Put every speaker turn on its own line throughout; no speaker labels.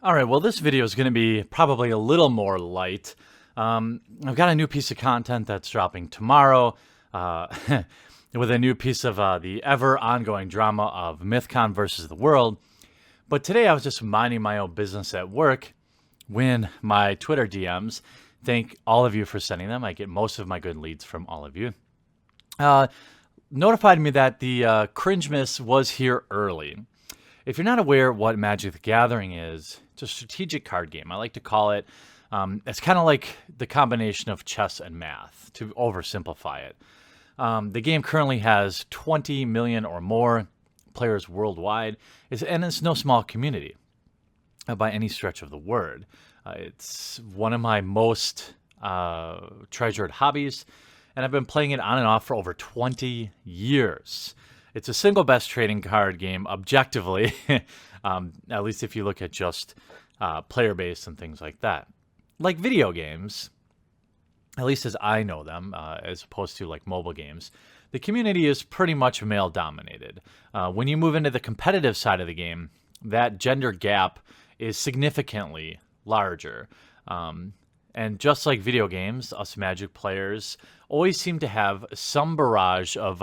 All right, well, this video is going to be probably a little more light. I've got a new piece of content that's dropping tomorrow uh, with a new piece of the ever ongoing drama of MythCon versus the world. But today I was just minding my own business at work when my Twitter DMs, thank all of you for sending them. I get most of my good leads from all of you. Uh, Notified me that the Cringemas was here early. If you're not aware what Magic the Gathering is, it's a strategic card game. I like to call it, it's kind of like the combination of chess and math, to oversimplify it. The game currently has 20 million or more players worldwide, and it's no small community by any stretch of the word. It's one of my most treasured hobbies, and I've been playing it on and off for over 20 years. It's a single best trading card game, objectively, at least if you look at just player base and things like that. Like video games, at least as I know them, as opposed to like mobile games, the community is pretty much male dominated. When you move into the competitive side of the game, that gender gap is significantly larger. And just like video games, us Magic players always seem to have some barrage of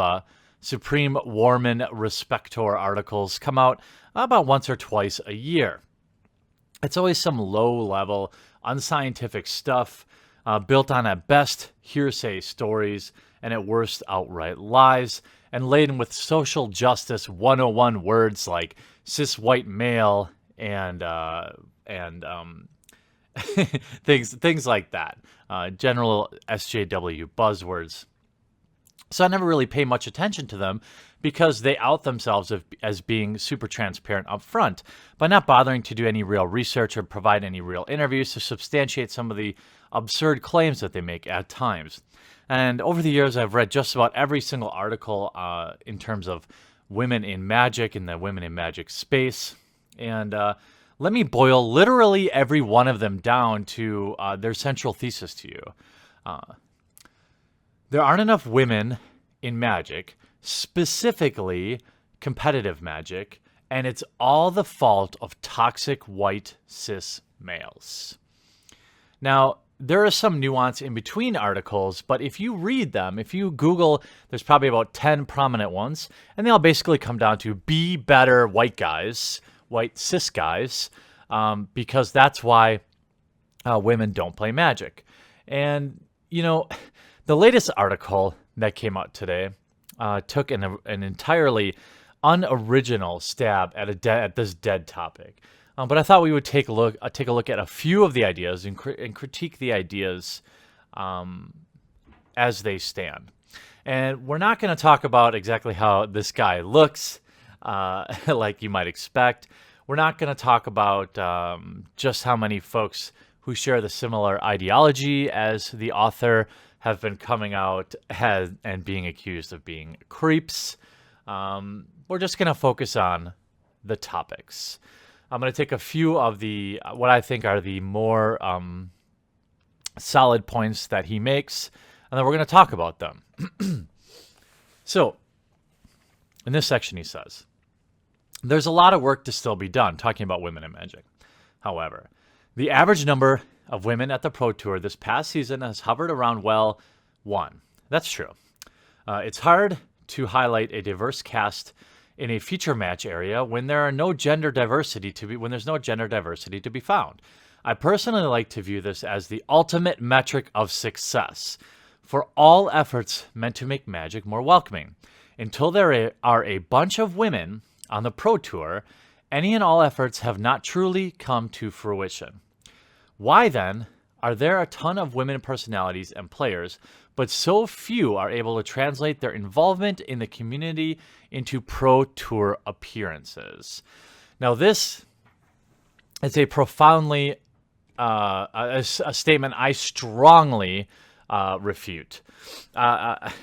Supreme Warman Respector articles come out about once or twice a year. It's always some low-level, unscientific stuff built on at best hearsay stories and at worst outright lies, and laden with social justice 101 words like cis white male and things like that. General SJW buzzwords. So I never really pay much attention to them because they out themselves as being super transparent up front by not bothering to do any real research or provide any real interviews to substantiate some of the absurd claims that they make at times. And over the years, I've read just about every single article in terms of women in Magic and the women in Magic space. And let me boil literally every one of them down to their central thesis to you. There aren't enough women in Magic, specifically competitive Magic, and it's all the fault of toxic white cis males. Now, there is some nuance in between articles, but if you read them, if you Google, there's probably about 10 prominent ones, and they all basically come down to be better white guys, white cis guys, because that's why women don't play Magic. And, you know, the latest article that came out today took an entirely unoriginal stab at this dead topic. But I thought we would take a look at a few of the ideas and critique the ideas as they stand. And we're not going to talk about exactly how this guy looks, like you might expect. We're not going to talk about just how many folks who share the similar ideology as the author have been coming out and being accused of being creeps. We're just going to focus on the topics. I'm going to take a few of the what I think are the more solid points that he makes, and then we're going to talk about them. So, in this section, he says, there's a lot of work to still be done, talking about women in Magic. However, the average number of women at the Pro Tour this past season has hovered around, well, 1. That's true. It's hard to highlight a diverse cast in a feature match area when there's no gender diversity to be found. I personally like to view this as the ultimate metric of success for all efforts meant to make Magic more welcoming. Until there are a bunch of women on the Pro Tour, any and all efforts have not truly come to fruition. Why then are there a ton of women personalities and players, but so few are able to translate their involvement in the community into Pro Tour appearances? Now, this is a profoundly a statement I strongly refute.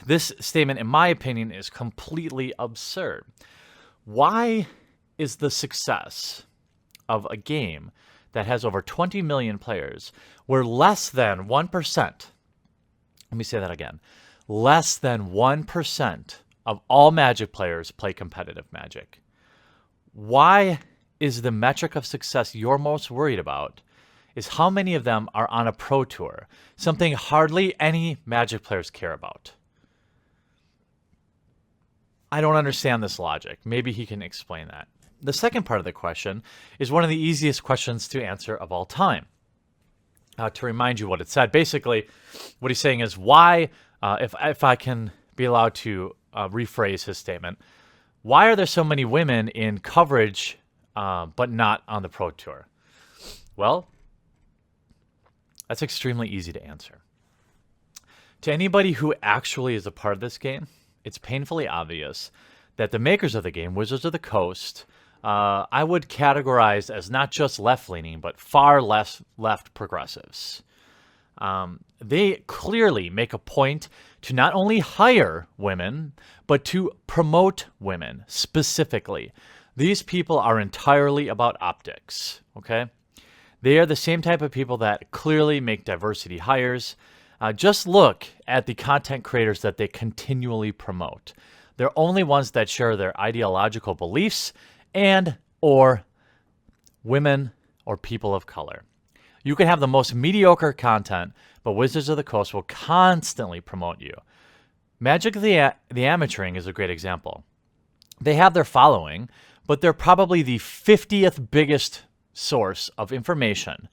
This statement, in my opinion, is completely absurd. Why is the success of a game that has over 20 million players where less than 1%, let me say that again, less than 1% of all Magic players play competitive Magic? Why is the metric of success you're most worried about is how many of them are on a pro tour, something hardly any Magic players care about. I don't understand this logic. Maybe he can explain that. The second part of the question is one of the easiest questions to answer of all time. To remind you what it said, basically, what he's saying is why, if I can be allowed to rephrase his statement, why are there so many women in coverage but not on the Pro Tour? Well, that's extremely easy to answer. To anybody who actually is a part of this game, it's painfully obvious that the makers of the game, Wizards of the Coast, I would categorize as not just left-leaning, but far less left progressives. They clearly make a point to not only hire women, but to promote women specifically. These people are entirely about optics, okay? They are the same type of people that clearly make diversity hires. Just look at the content creators that they continually promote. They're only ones that share their ideological beliefs and or women or people of color. You can have the most mediocre content, but Wizards of the Coast will constantly promote you. Magic the Amateuring is a great example. They have their following, but they're probably the 50th biggest source of information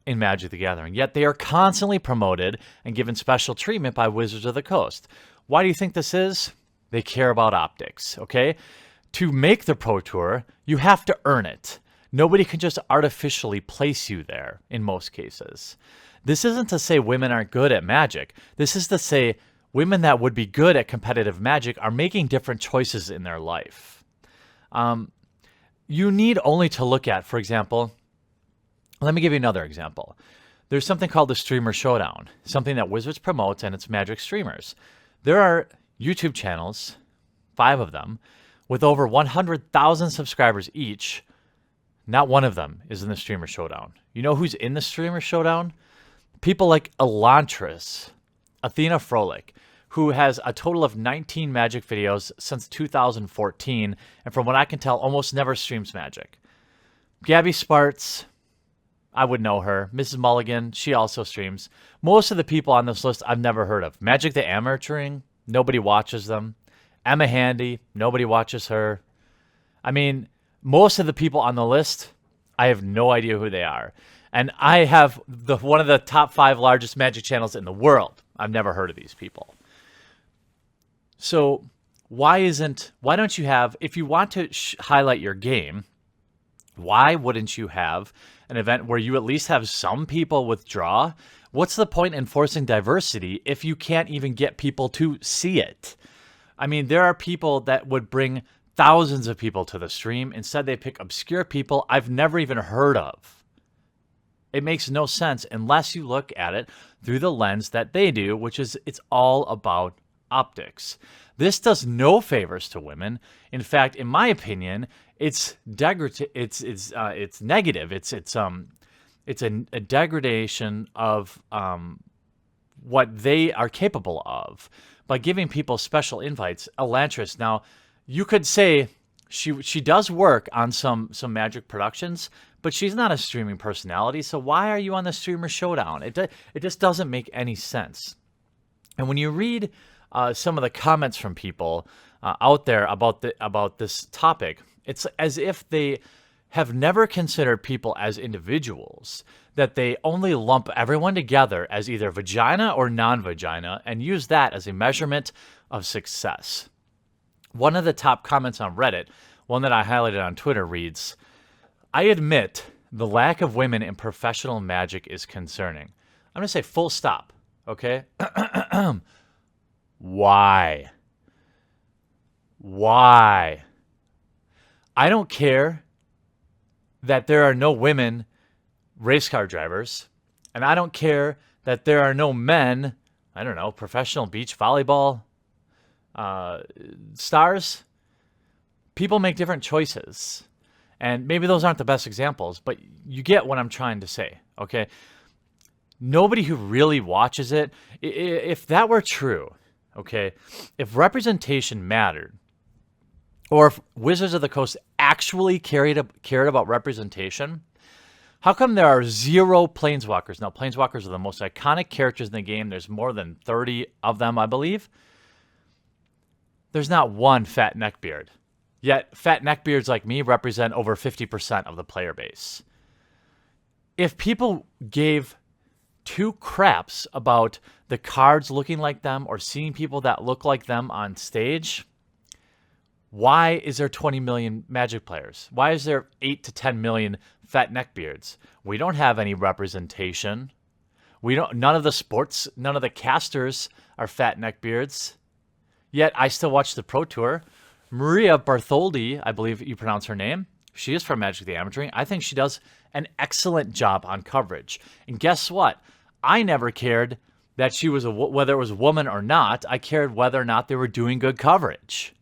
in Magic the Gathering. Yet they are constantly promoted and given special treatment by Wizards of the Coast. Why do you think this is? They care about optics, okay? To make the Pro Tour, you have to earn it. Nobody can just artificially place you there in most cases. This isn't to say women aren't good at Magic. This is to say women that would be good at competitive Magic are making different choices in their life. You need only to look at, for example, let me give you another example. There's something called the Streamer Showdown, something that Wizards promotes, and it's Magic streamers. There are YouTube channels, 5 of them, with over 100,000 subscribers each. Not one of them is in the Streamer Showdown. You know who's in the Streamer Showdown? People like Elantris, Athena Frolik, who has a total of 19 Magic videos since 2014, and from what I can tell, almost never streams Magic. Gabby Spartz, I would know her. Mrs. Mulligan, she also streams. Most of the people on this list I've never heard of. Magic the Amateuring, nobody watches them. Emma Handy, nobody watches her. I mean, most of the people on the list, I have no idea who they are. And I have one of the top 5 largest Magic channels in the world. I've never heard of these people. So why don't you have, if you want to highlight your game, why wouldn't you have an event where you at least have some people withdraw? What's the point in forcing diversity if you can't even get people to see it? I mean, there are people that would bring thousands of people to the stream. Instead, they pick obscure people I've never even heard of. It makes no sense unless you look at it through the lens that they do, which is it's all about optics. This does no favors to women. In fact, in my opinion, it's negative. It's a degradation of what they are capable of by giving people special invites. Elantris, now you could say she does work on some Magic productions, but she's not a streaming personality. So why are you on the Streamer Showdown? It just doesn't make any sense. And when you read some of the comments from people out there about this topic, it's as if they have never considered people as individuals, that they only lump everyone together as either vagina or non-vagina and use that as a measurement of success. One of the top comments on Reddit, one that I highlighted on Twitter, reads, "I admit the lack of women in professional Magic is concerning." I'm going to say full stop, okay? Why? Why? I don't care that there are no women race car drivers, and I don't care that there are no men, I don't know, professional beach volleyball stars. People make different choices, and maybe those aren't the best examples, but you get what I'm trying to say, okay? Nobody who really watches it, if that were true, okay, if representation mattered, or if Wizards of the Coast actually cared about representation, how come there are 0 Planeswalkers? Now, Planeswalkers are the most iconic characters in the game. There's more than 30 of them, I believe. There's not one fat neckbeard. Yet, fat neckbeards like me represent over 50% of the player base. If people gave 2 craps about the cards looking like them or seeing people that look like them on stage, why is there 20 million Magic players? Why is there 8 to 10 million fat neckbeards? We don't have any representation. None of the casters are fat neckbeards. Yet I still watch the Pro Tour. Maria Bartholdi, I believe you pronounce her name. She is from Magic the Gathering. I think she does an excellent job on coverage. And guess what? I never cared that she was whether it was a woman or not. I cared whether or not they were doing good coverage.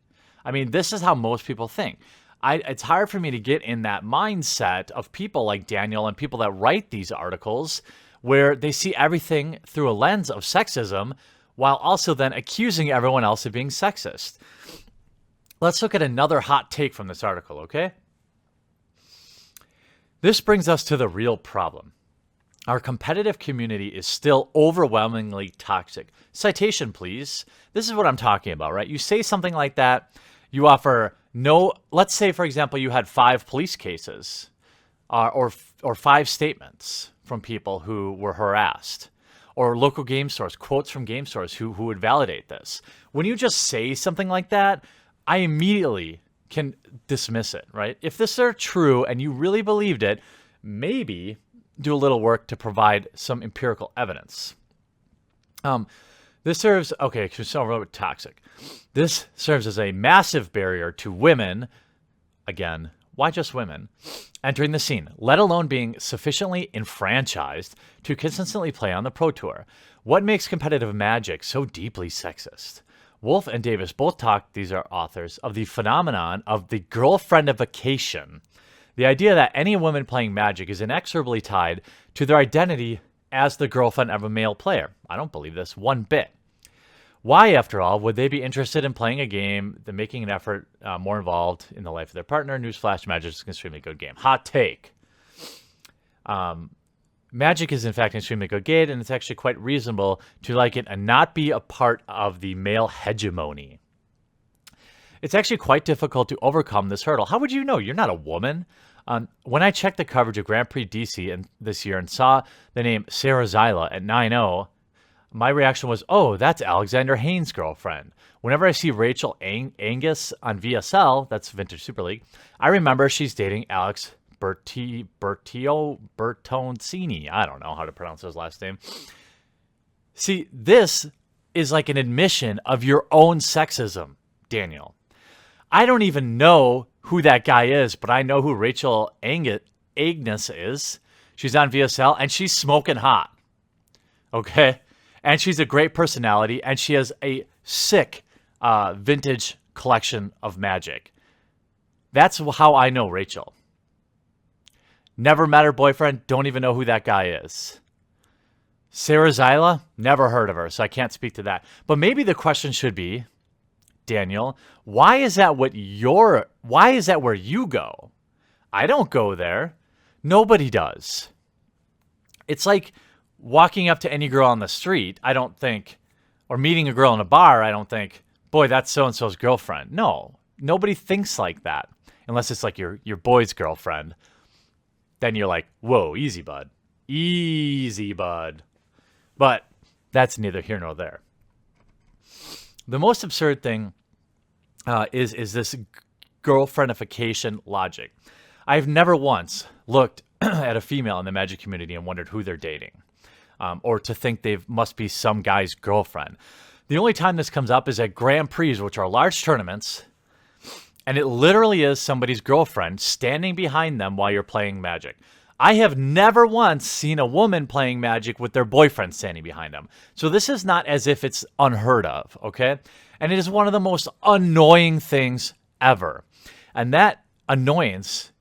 I mean, this is how most people think. It's hard for me to get in that mindset of people like Daniel and people that write these articles where they see everything through a lens of sexism while also then accusing everyone else of being sexist. Let's look at another hot take from this article, okay? This brings us to the real problem. Our competitive community is still overwhelmingly toxic. Citation, please. This is what I'm talking about, right? You say something like that, you offer let's say, for example, you had 5 police cases or 5 statements from people who were harassed, or local game stores, quotes from game stores who would validate this. When you just say something like that, I immediately can dismiss it, right? If this are true and you really believed it, maybe do a little work to provide some empirical evidence. This serves, okay, so toxic. This serves as a massive barrier to women, again, why just women, entering the scene, let alone being sufficiently enfranchised to consistently play on the Pro Tour. What makes competitive Magic so deeply sexist? Wolf and Davis both talk, these are authors, of the phenomenon of the girlfriendification. The idea that any woman playing Magic is inexorably tied to their identity as the girlfriend of a male player. I don't believe this one bit. Why, after all, would they be interested in playing a game, making an effort more involved in the life of their partner? Newsflash, Magic is an extremely good game. Hot take. Magic is, in fact, an extremely good game, and it's actually quite reasonable to like it and not be a part of the male hegemony. It's actually quite difficult to overcome this hurdle. How would you know? You're not a woman. When I checked the coverage of Grand Prix DC this year and saw the name Sarah Zyla at 9-0, my reaction was, oh, that's Alexander Haynes' girlfriend. Whenever I see Rachel Angus on VSL, that's Vintage Super League, I remember she's dating Alex Bertoncini. I don't know how to pronounce his last name. See, this is like an admission of your own sexism, Daniel. I don't even know who that guy is, but I know who Rachel Agnes is. She's on VSL, and she's smoking hot. Okay? And she's a great personality, and she has a sick vintage collection of Magic. That's how I know Rachel. Never met her boyfriend, don't even know who that guy is. Sarah Zyla, never heard of her, so I can't speak to that. But maybe the question should be, Daniel, why is that where you go? I don't go there. Nobody does. It's like walking up to any girl on the street, I don't think, or meeting a girl in a bar, I don't think, boy, that's so-and-so's girlfriend. No, nobody thinks like that. Unless it's like your boy's girlfriend. Then you're like, whoa, easy, bud. Easy, bud. But that's neither here nor there. The most absurd thing is this girlfriendification logic. I've never once looked at a female in the Magic community and wondered who they're dating, or to think they must be some guy's girlfriend. The only time this comes up is at Grand Prix, which are large tournaments, and it literally is somebody's girlfriend standing behind them while you're playing Magic. I have never once seen a woman playing Magic with their boyfriend standing behind them. So this is not as if it's unheard of, okay? And it is one of the most annoying things ever. And that annoyance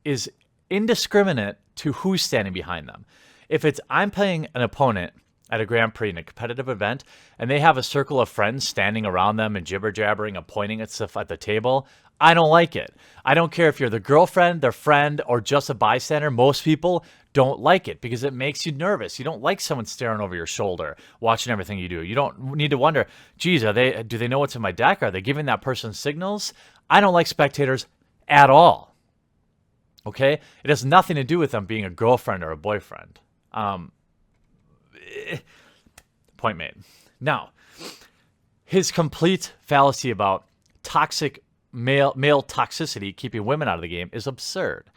is indiscriminate to who's standing behind them. If it's I'm playing an opponent at a Grand Prix in a competitive event, and they have a circle of friends standing around them and jibber jabbering and pointing at stuff at the table, I don't like it. I don't care if you're the girlfriend, their friend, or just a bystander. Most people don't like it because it makes you nervous. You don't like someone staring over your shoulder, watching everything you do. You don't need to wonder, geez, do they know what's in my deck? Are they giving that person signals? I don't like spectators at all. Okay? It has nothing to do with them being a girlfriend or a boyfriend. Point made. Now, his complete fallacy about toxic male toxicity keeping women out of the game is absurd.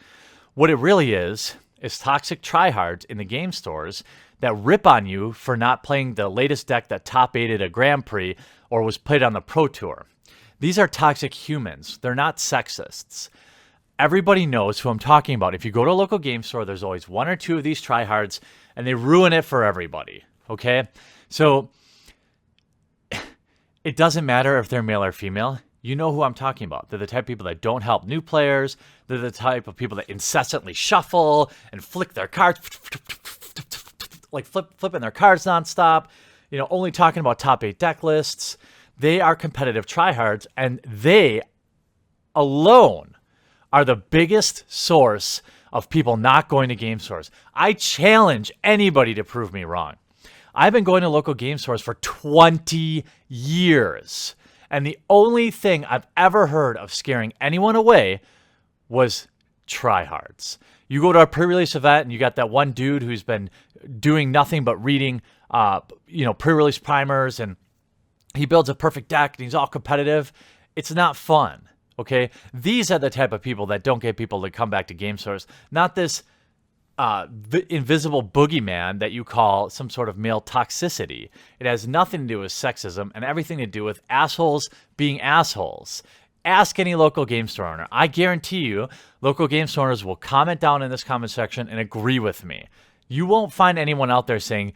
What it really is toxic tryhards in the game stores that rip on you for not playing the latest deck that top aided a Grand Prix or was played on the Pro Tour. These are toxic humans. They're not sexists. Everybody knows who I'm talking about. If you go to a local game store, there's always one or two of these tryhards, and they ruin it for everybody. Okay? So it doesn't matter if they're male or female. You know who I'm talking about. They're the type of people that don't help new players. They're the type of people that incessantly shuffle and flick their cards, like flipping their cards nonstop, only talking about top 8 deck lists. They are competitive tryhards, and they alone are the biggest source of people not going to game stores. I challenge anybody to prove me wrong. I've been going to local game stores for 20 years. And the only thing I've ever heard of scaring anyone away was tryhards. You go to a pre-release event and you got that one dude who's been doing nothing but reading, pre-release primers, and he builds a perfect deck and he's all competitive. It's not fun, okay? These are the type of people that don't get people to come back to game stores, not this invisible boogeyman that you call some sort of male toxicity. It has nothing to do with sexism and everything to do with assholes being assholes. Ask any local game store owner. I guarantee you, local game store owners will comment down in this comment section and agree with me. You won't find anyone out there saying,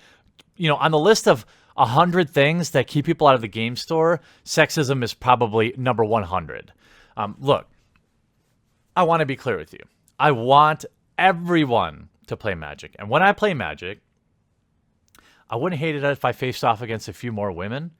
on the list of 100 things that keep people out of the game store, sexism is probably number 100. Look, I want to be clear with you. I want everyone to play Magic. And when I play Magic, I wouldn't hate it if I faced off against a few more women.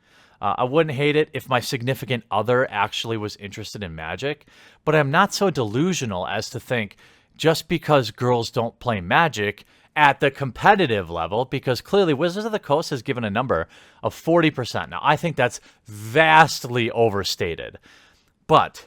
I wouldn't hate it if my significant other actually was interested in Magic. But I'm not so delusional as to think just because girls don't play Magic at the competitive level, because clearly Wizards of the Coast has given a number of 40%. Now, I think that's vastly overstated. But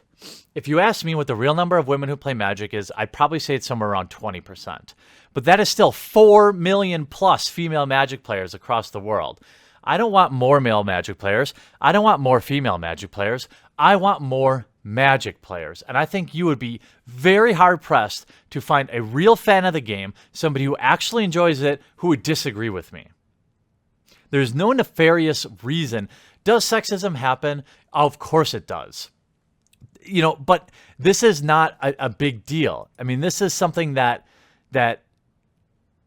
if you ask me what the real number of women who play Magic is, I'd probably say it's somewhere around 20%. But that is still 4 million plus female Magic players across the world. I don't want more male Magic players. I don't want more female Magic players. I want more Magic players. And I think you would be very hard-pressed to find a real fan of the game, somebody who actually enjoys it, who would disagree with me. There's no nefarious reason. Does sexism happen? Of course it does. But this is not a big deal. I mean, this is something that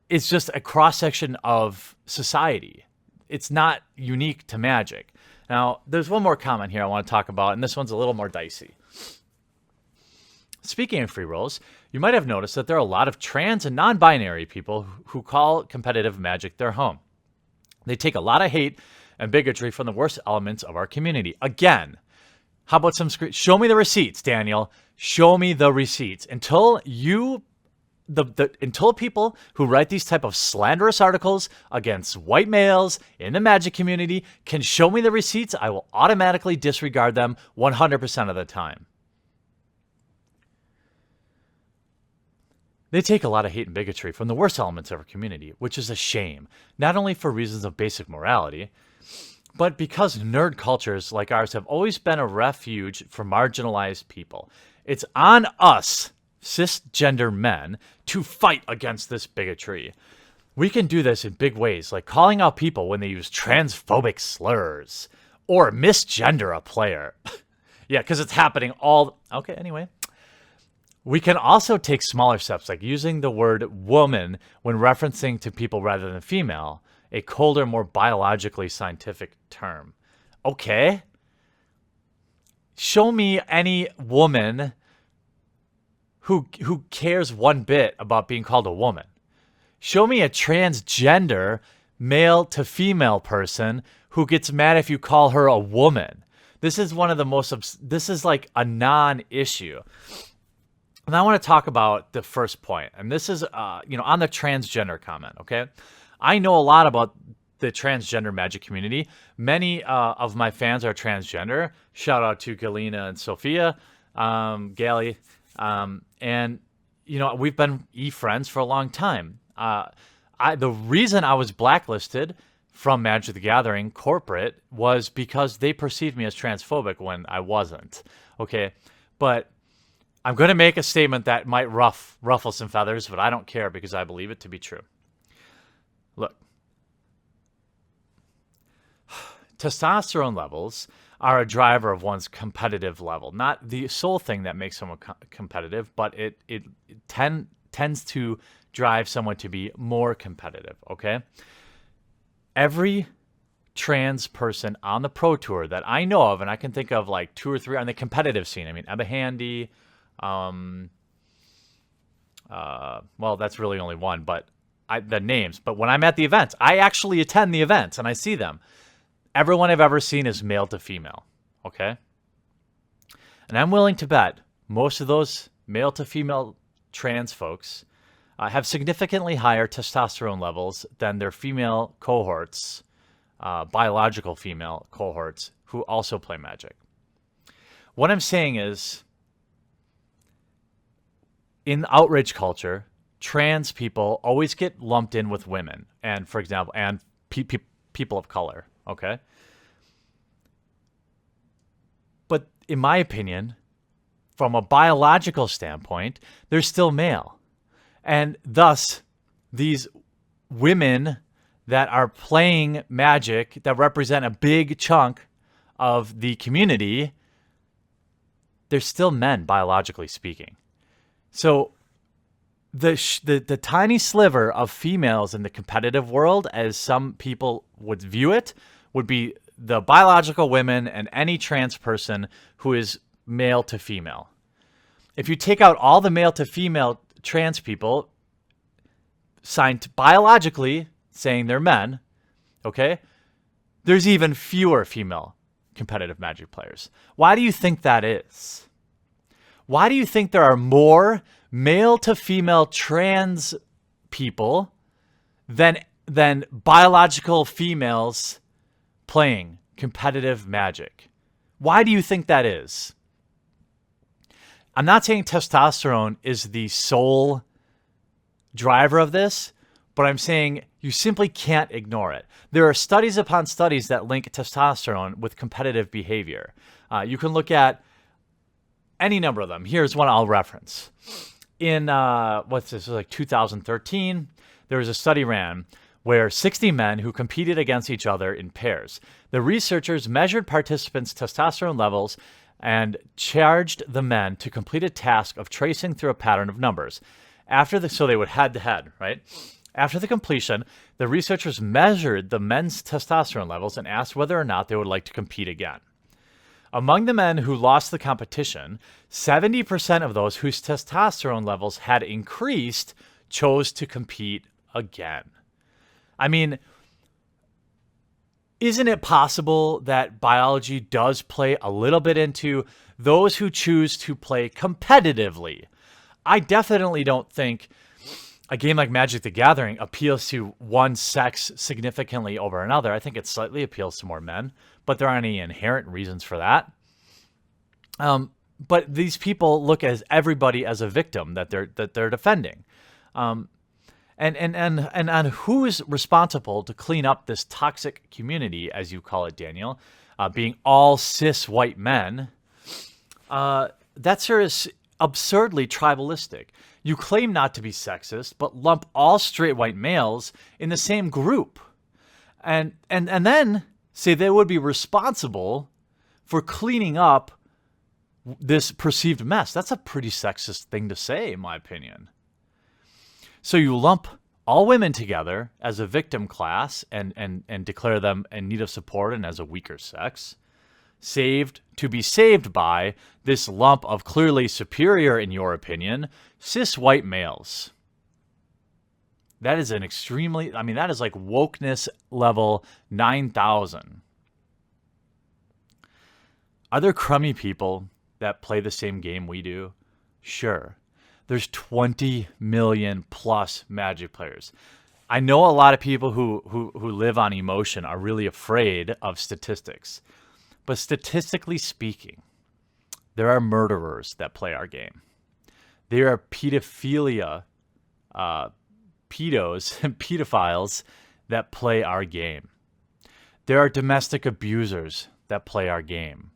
is just a cross-section of society. It's not unique to Magic. Now, there's one more comment here I want to talk about, and this one's a little more dicey. Speaking of free rolls, you might have noticed that there are a lot of trans and non-binary people who call competitive Magic their home. They take a lot of hate and bigotry from the worst elements of our community. Again, how about some show me the receipts, Daniel. Show me the receipts. Until people who write these type of slanderous articles against white males in the Magic community can show me the receipts, I will automatically disregard them 100% of the time. They take a lot of hate and bigotry from the worst elements of our community, which is a shame, not only for reasons of basic morality, but because nerd cultures like ours have always been a refuge for marginalized people. It's on us, cisgender men, to fight against this bigotry. We can do this in big ways, like calling out people when they use transphobic slurs or misgender a player. Yeah, because it's happening all... Okay, anyway. We can also take smaller steps, like using the word woman when referencing to people rather than female, a colder, more biologically scientific term. Okay. Show me any woman who cares one bit about being called a woman. Show me a transgender male to female person who gets mad if you call her a woman. This is one of the most, this is like a non-issue. And I want to talk about the first point, and this is, on the transgender comment, okay? I know a lot about the transgender Magic community. Many of my fans are transgender. Shout out to Galena and Sophia, Gally. And, we've been friends for a long time. The reason I was blacklisted from Magic the Gathering corporate was because they perceived me as transphobic when I wasn't, okay? But I'm going to make a statement that might ruffle some feathers, but I don't care because I believe it to be true. Look, testosterone levels are a driver of one's competitive level. Not the sole thing that makes someone competitive, but it tends to drive someone to be more competitive, okay? Every trans person on the Pro Tour that I know of, and I can think of like 2 or 3 on the competitive scene. I mean, Ebba Handy, well, that's really only one, but the names. But when I'm at the events, I actually attend the events and I see them. Everyone I've ever seen is male to female, okay? And I'm willing to bet most of those male to female trans folks have significantly higher testosterone levels than their female cohorts, biological female cohorts, who also play Magic. What I'm saying is, in outrage culture, trans people always get lumped in with women, and for example, and people of color, okay? But in my opinion, from a biological standpoint, they're still male. And thus, these women that are playing Magic that represent a big chunk of the community, they're still men, biologically speaking. So the tiny sliver of females in the competitive world, as some people would view it, would be the biological women and any trans person who is male to female. If you take out all the male to female trans people signed biologically saying they're men, okay, there's even fewer female competitive Magic players. Why do you think that is? Why do you think there are more male to female trans people than biological females playing competitive Magic? Why do you think that is? I'm not saying testosterone is the sole driver of this, but I'm saying you simply can't ignore it. There are studies upon studies that link testosterone with competitive behavior. You can look at any number of them. Here's one I'll reference. In, what's this, it was like 2013, there was a study ran where 60 men who competed against each other in pairs. The researchers measured participants' testosterone levels and charged the men to complete a task of tracing through a pattern of numbers. So they would head to head, right? After the completion, the researchers measured the men's testosterone levels and asked whether or not they would like to compete again. Among the men who lost the competition, 70% of those whose testosterone levels had increased chose to compete again. I mean, isn't it possible that biology does play a little bit into those who choose to play competitively? I definitely don't think a game like Magic the Gathering appeals to one sex significantly over another. I think it slightly appeals to more men, but there aren't any inherent reasons for that. But these people look at everybody as a victim that they're defending. And who is responsible to clean up this toxic community, as you call it, Daniel, being all cis white men? That sure is absurdly tribalistic. You claim not to be sexist, but lump all straight white males in the same group, and then say they would be responsible for cleaning up this perceived mess. That's a pretty sexist thing to say, in my opinion. So you lump all women together as a victim class and declare them in need of support and as a weaker sex, to be saved by this lump of clearly superior, in your opinion, cis white males. That is an extremely, I mean, that is like wokeness level 9,000. Are there crummy people that play the same game we do? Sure. There's 20 million plus Magic players. I know a lot of people who live on emotion are really afraid of statistics. But statistically speaking, there are murderers that play our game. There are pedophilia, pedophiles that play our game. There are domestic abusers that play our game.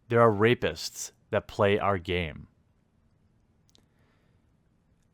There are rapists that play our game.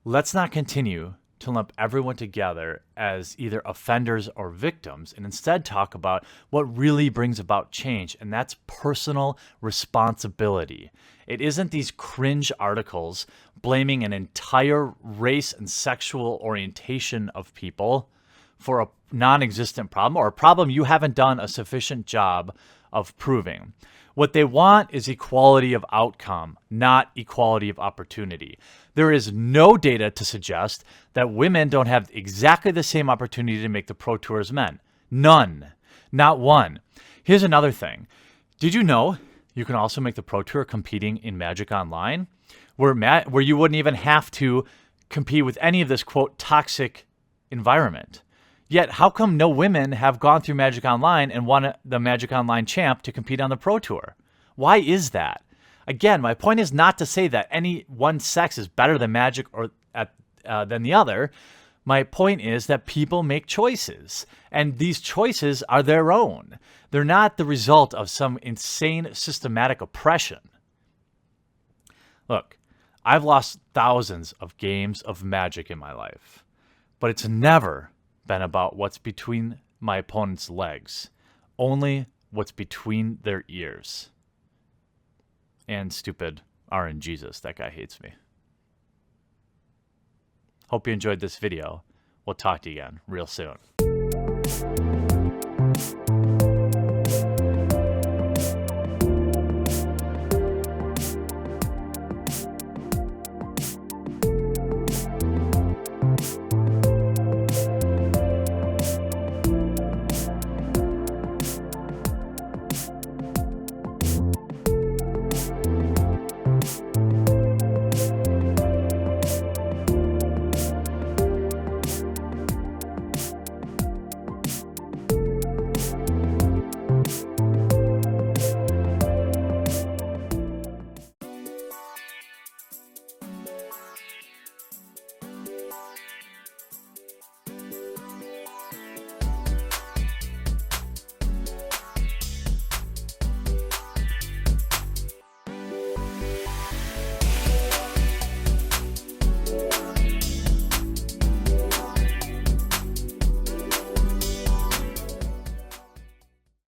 Let's not continue to lump everyone together as either offenders or victims, and instead talk about what really brings about change, and that's personal responsibility. It isn't these cringe articles blaming an entire race and sexual orientation of people for a non-existent problem, or a problem you haven't done a sufficient job of proving. What they want is equality of outcome, not equality of opportunity. There is no data to suggest that women don't have exactly the same opportunity to make the Pro Tour as men. None. Not one. Here's another thing. Did you know you can also make the Pro Tour competing in Magic Online, where you wouldn't even have to compete with any of this, quote, toxic environment? Yet, how come no women have gone through Magic Online and won the Magic Online champ to compete on the Pro Tour? Why is that? Again, my point is not to say that any one sex is better than Magic or than the other. My point is that people make choices, and these choices are their own. They're not the result of some insane systematic oppression. Look, I've lost thousands of games of Magic in my life, but it's never been about what's between my opponent's legs, only what's between their ears. And stupid RNGesus, that guy hates me. Hope you enjoyed this video. We'll talk to you again real soon.